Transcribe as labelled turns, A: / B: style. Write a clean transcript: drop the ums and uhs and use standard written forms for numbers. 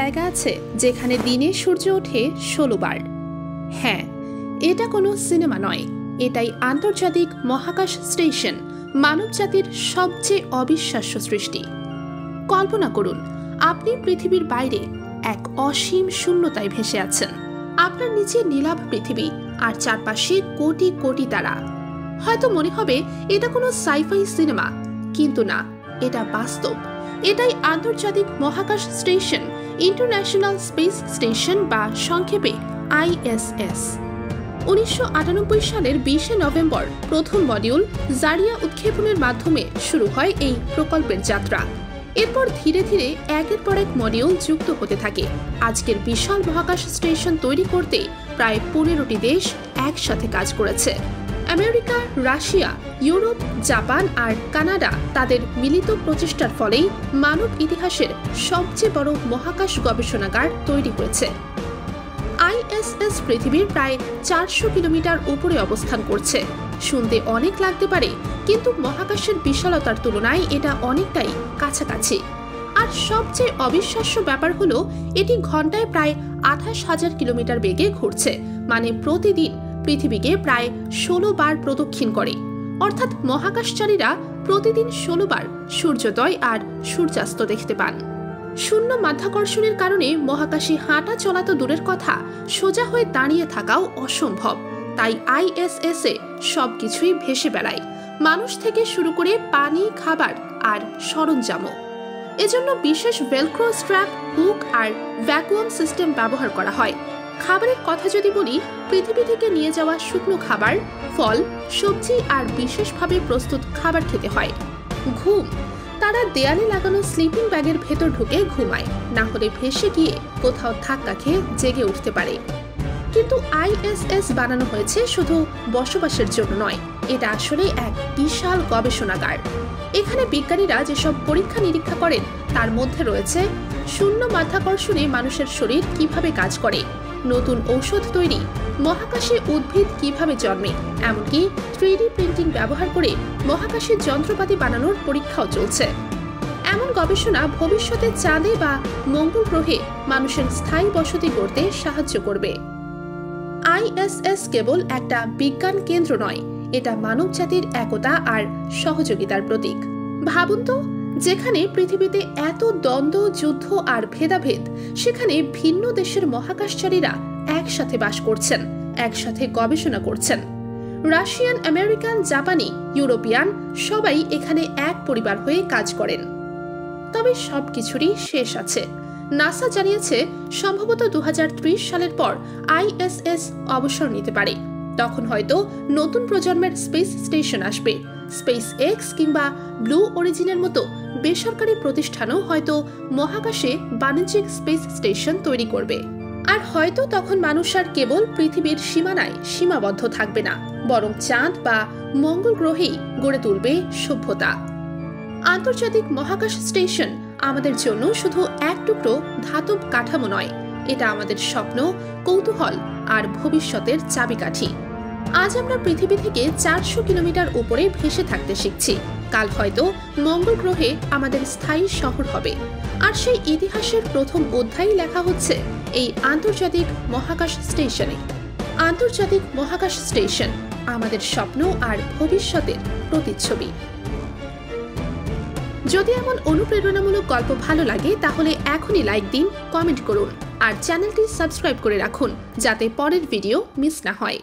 A: জায়গা আছে যেখানে দিনে সূর্য ওঠে 16 বার। হ্যাঁ, এটা কোনো সিনেমা নয়, এটাই আন্তর্জাতিক মহাকাশ স্টেশন, মানবজাতির সবচেয়ে অবিশ্বাস্য সৃষ্টি। কল্পনা করুন, আপনি পৃথিবীর বাইরে এক অসীম শূন্যতায় ভেসে আছেন। আপনার নিচে নীলাভ পৃথিবী আর চারপাশে কোটি কোটি তারা। হয়তো মনে হবে এটা কোনো সাইফাই সিনেমা, কিন্তু না, এটা বাস্তব। এটাই আন্তর্জাতিক মহাকাশ স্টেশন, ইন্টারন্যাশনাল স্পেস স্টেশন বা সংক্ষেপে ISS। 1998 সালের 20 নভেম্বর প্রথম মডিউল জারিয়া উৎক্ষেপণের মাধ্যমে শুরু হয় এই প্রকল্পের যাত্রা। এরপর ধীরে ধীরে একের পর এক মডিউল যুক্ত হতে থাকে। আজকের বিশাল মহাকাশ স্টেশন তৈরি করতে প্রায় 15টি দেশ একসাথে কাজ করেছে। আমেরিকা, রাশিয়া, ইউরোপ, জাপান আর কানাডা তাদের মিলিত প্রচেষ্টার ফলেই মানব ইতিহাসের সবচেয়ে বড় মহাকাশ গবেষণাগার তৈরি হয়েছে। ISS পৃথিবীর প্রায় 400 কিলোমিটার উপরে অবস্থান করছে। শুনতে অনেক লাগতে পারে, কিন্তু মহাকাশের বিশালতার তুলনায় এটা অনেকটাই কাছাকাছি। আর সবচেয়ে অবিশ্বাস্য ব্যাপার হলো, এটি ঘন্টায় প্রায় 28,000 কিলোমিটার বেগে ঘুরছে, মানে প্রতিদিন পৃথিবীকে প্রায় 16 বার প্রদক্ষিণ করে। অর্থাৎ মহাকাশচারীরা প্রতিদিন 16 বার সূর্যোদয় আর সূর্যাস্ত দেখতে পান। শূন্য মাধ্যাকর্ষণের কারণে মহাকাশে হাঁটা চলা তো দূরের কথা, সোজা হয়ে দাঁড়িয়ে থাকাও অসম্ভব। তাই ISS এ সবকিছুই ভেসে বেড়ায়, মানুষ থেকে শুরু করে পানি, খাবার আর সরঞ্জামও। এজন্য বিশেষ ভেলক্রো স্ট্র্যাপ, হুক আর ভ্যাকুয়াম সিস্টেম ব্যবহার করা হয়। খাবারের কথা যদি বলি, পৃথিবী থেকে নিয়ে যাওয়া শুকনো খাবার, ফল, সবজি আর বিশেষভাবে প্রস্তুত খাবার খেতে হয়। ঘুম, তারা দেয়ালে লাগানো স্লিপিং ব্যাগের ভেতর ঢুকে ঘুমায়, না হলে ভেসে গিয়ে কোথাও ধাক্কা খেয়ে জেগে উঠতে পারে। কিন্তু ISS বানানো হয়েছে শুধু বসবাসের জন্য নয়, এটা আসলে এক বিশাল গবেষণাগার। এখানে বিজ্ঞানীরা যেসব পরীক্ষা নিরীক্ষা করেন তার মধ্যে রয়েছে শূন্য মাধ্যাকর্ষণে মানুষের শরীর কিভাবে কাজ করে, নতুন ঔষধ তৈরি, মহাকাশে উদ্ভিদ কিভাবে জন্মে, এমনকি 3D প্রিন্টিং ব্যবহার করে মহাকাশে যন্ত্রপাতি বানানোর পরীক্ষাও চলছে। এমন গবেষণা ভবিষ্যতে চাঁদে বা মঙ্গল গ্রহে মানুষের স্থায়ী বসতি গড়তে সাহায্য করবে। ISS কেবল একটা বিজ্ঞান কেন্দ্র নয়, এটা মানবজাতির একতা আর সহযোগিতার প্রতীক। ভাবুন তো, যেখানে পৃথিবীতে এত দ্বন্দ্ব, যুদ্ধ আর ভেদাভেদ, সেখানে ভিন্ন দেশের মহাকাশচারীরা একসাথে বাস করছেন, একসাথে গবেষণা করছেন। রাশিয়ান, আমেরিকান, জাপানি, ইউরোপিয়ান সবাই এখানে এক পরিবার হয়ে কাজ করেন। তবে সবকিছুরই শেষ আছে। নাসা জানিয়েছে সম্ভবত 2030 সালের পর ISS অবসর নিতে পারে। তখন হয়তো নতুন প্রজন্মের স্পেস স্টেশন আসবে। SpaceX কিংবা ব্লু অরিজিনের মতো বেসরকারি প্রতিষ্ঠানও হয়তো মহাকাশে বাণিজ্যিক স্পেস স্টেশন তৈরি করবে। আর হয়তো তখন মানুষ আর কেবল পৃথিবীর সীমানায় সীমাবদ্ধ থাকবে না, বরং চাঁদ বা মঙ্গল গ্রহেই গড়ে তুলবে সভ্যতা। আন্তর্জাতিক মহাকাশ স্টেশন আমাদের জন্য শুধু এক টুকরো ধাতব কাঠামো নয়, এটা আমাদের স্বপ্ন, কৌতূহল আর ভবিষ্যতের চাবিকাঠি। আজ আমরা পৃথিবী থেকে 400 কিলোমিটার উপরে ভেসে থাকতে শিখছি। কাল হয়তো মঙ্গল গ্রহে আমাদের স্থায়ী শহর হবে। আর সেই ইতিহাসের প্রথম অধ্যায় লেখা হচ্ছে এই আন্তর্জাতিক মহাকাশ স্টেশনে। আন্তর্জাতিক মহাকাশ স্টেশন আমাদের স্বপ্ন আর ভবিষ্যতের প্রতিচ্ছবি। যদি এমন অনুপ্রেরণামূলক গল্প ভালো লাগে, তাহলে এখনই লাইক দিন, কমেন্ট করুন আর চ্যানেলটি সাবস্ক্রাইব করে রাখুন, যাতে পরের ভিডিও মিস না হয়।